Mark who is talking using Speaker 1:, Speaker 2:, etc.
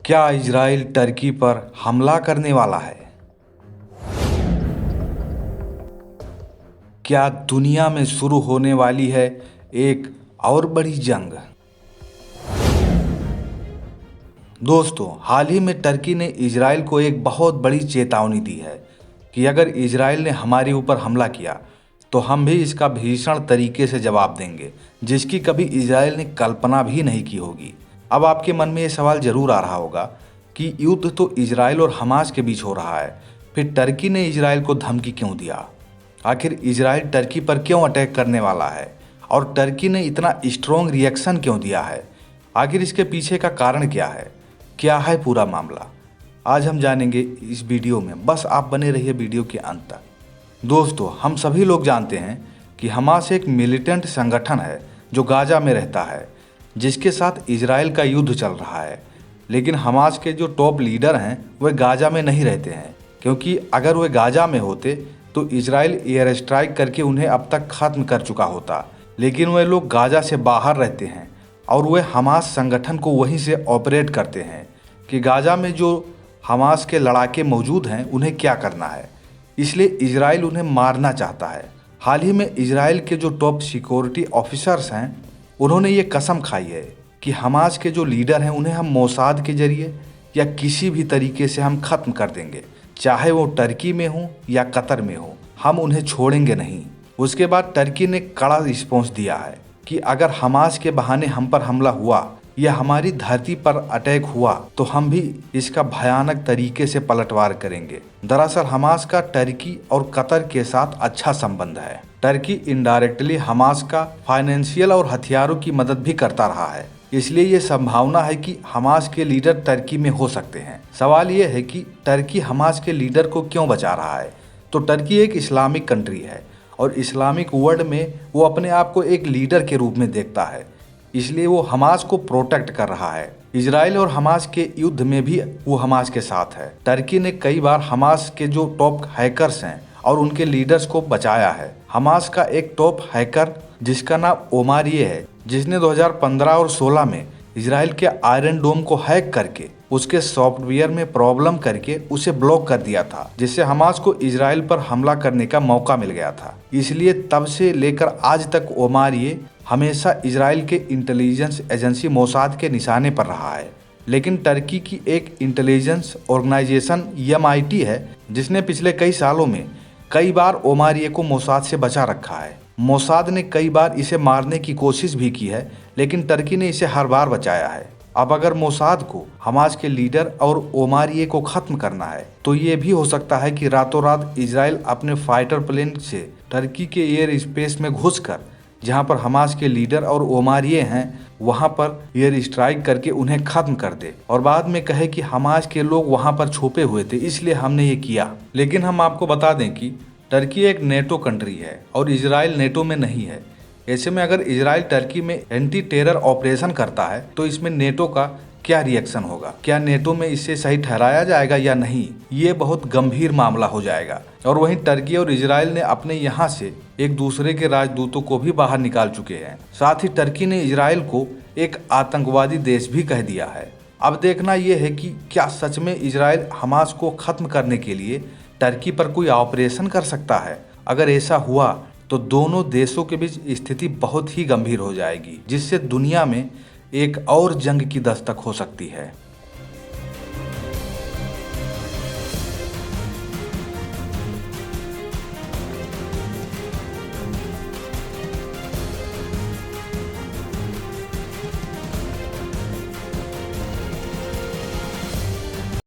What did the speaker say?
Speaker 1: क्या Israel Turkey पर हमला करने वाला है? क्या दुनिया में शुरू होने वाली है एक और बड़ी जंग? दोस्तों, हाल ही में टर्की ने इजराइल को एक बहुत बड़ी चेतावनी दी है कि अगर इजराइल ने हमारे ऊपर हमला किया तो हम भी इसका भीषण तरीके से जवाब देंगे, जिसकी कभी इजराइल ने कल्पना भी नहीं की होगी। अब आपके मन में ये सवाल जरूर आ रहा होगा कि युद्ध तो इजराइल और हमास के बीच हो रहा है, फिर टर्की ने इजराइल को धमकी क्यों दिया? आखिर इजराइल टर्की पर क्यों अटैक करने वाला है और टर्की ने इतना स्ट्रॉन्ग रिएक्शन क्यों दिया है? आखिर इसके पीछे का कारण क्या है पूरा मामला? आज हम जानेंगे इस वीडियो में, बस आप बने रहिए वीडियो के अंत तक। दोस्तों, हम सभी लोग जानते हैं कि हमास एक मिलिटेंट संगठन है जो गाजा में रहता है, जिसके साथ इजराइल का युद्ध चल रहा है। लेकिन हमास के जो टॉप लीडर हैं वह गाजा में नहीं रहते हैं, क्योंकि अगर वे गाजा में होते तो इजराइल एयर स्ट्राइक करके उन्हें अब तक खत्म कर चुका होता। लेकिन वे लोग गाजा से बाहर रहते हैं और वे हमास संगठन को वहीं से ऑपरेट करते हैं कि गाजा में जो हमास के लड़ाके मौजूद हैं उन्हें क्या करना है। इसलिए इजराइल उन्हें मारना चाहता है। हाल ही में इजराइल के जो टॉप सिक्योरिटी ऑफिसर्स हैं उन्होंने ये कसम खाई है कि हमास के जो लीडर हैं उन्हें हम मोसाद के जरिए या किसी भी तरीके से हम खत्म कर देंगे, चाहे वो टर्की में हो या कतर में हो, हम उन्हें छोड़ेंगे नहीं। उसके बाद टर्की ने कड़ा रिस्पॉन्स दिया है कि अगर हमास के बहाने हम पर हमला हुआ या हमारी धरती पर अटैक हुआ तो हम भी इसका भयानक तरीके से पलटवार करेंगे। दरअसल हमास का टर्की और कतर के साथ अच्छा संबंध है। टर्की इनडायरेक्टली हमास का फाइनेंशियल और हथियारों की मदद भी करता रहा है, इसलिए ये संभावना है कि हमास के लीडर टर्की में हो सकते हैं। सवाल ये है कि टर्की हमास के लीडर को क्यों बचा रहा है? तो टर्की एक इस्लामिक कंट्री है और इस्लामिक वर्ल्ड में वो अपने आप को एक लीडर के रूप में देखता है, इसलिए वो हमास को प्रोटेक्ट कर रहा है। इजराइल और हमास के युद्ध में भी वो हमास के साथ है। टर्की ने कई बार हमास के जो टॉप हैकर्स हैं और उनके लीडर्स को बचाया है। हमास का एक टॉप हैकर जिसका नाम ओमार ये है, जिसने 2015 और 16 में इजराइल के आयरन डोम को हैक करके उसके सॉफ्टवेयर में प्रॉब्लम करके उसे ब्लॉक कर दिया था, जिससे हमास को इजराइल पर हमला करने का मौका मिल गया था। इसलिए तब से लेकर आज तक ओमार ये हमेशा इजराइल के इंटेलिजेंस एजेंसी मोसाद के निशाने पर रहा है। लेकिन टर्की की एक इंटेलिजेंस ऑर्गेनाइजेशन MIT है, जिसने पिछले कई सालों में कई बार ओमारिये को मोसाद से बचा रखा है। मोसाद ने कई बार इसे मारने की कोशिश भी की है, लेकिन टर्की ने इसे हर बार बचाया है। अब अगर मोसाद को हमास के लीडर और ओमारिये को खत्म करना है तो ये भी हो सकता है कि रातों रात इजराइल अपने फाइटर प्लेन से टर्की के एयर स्पेस में घुसकर जहां पर हमास के लीडर और ओमारिये हैं वहां पर एयर स्ट्राइक करके उन्हें खत्म कर दे और बाद में कहे कि हमास के लोग वहां पर छुपे हुए थे, इसलिए हमने ये किया। लेकिन हम आपको बता दें कि टर्की एक नेटो कंट्री है और इजराइल नेटो में नहीं है। ऐसे में अगर इजराइल टर्की में एंटी टेरर ऑपरेशन करता है तो इसमें नेटो का क्या रिएक्शन होगा? क्या नेटो में इसे सही ठहराया जाएगा या नहीं? ये बहुत गंभीर मामला हो जाएगा। और वहीं टर्की और इजराइल ने अपने यहाँ से एक दूसरे के राजदूतों को भी बाहर निकाल चुके हैं। साथ ही टर्की ने इजराइल को एक आतंकवादी देश भी कह दिया है। अब देखना यह है कि क्या सच में इजराइल हमास को खत्म करने के लिए टर्की पर कोई ऑपरेशन कर सकता है? अगर ऐसा हुआ तो दोनों देशों के बीच स्थिति बहुत ही गंभीर हो जाएगी, जिससे दुनिया में एक और जंग की दस्तक हो सकती है।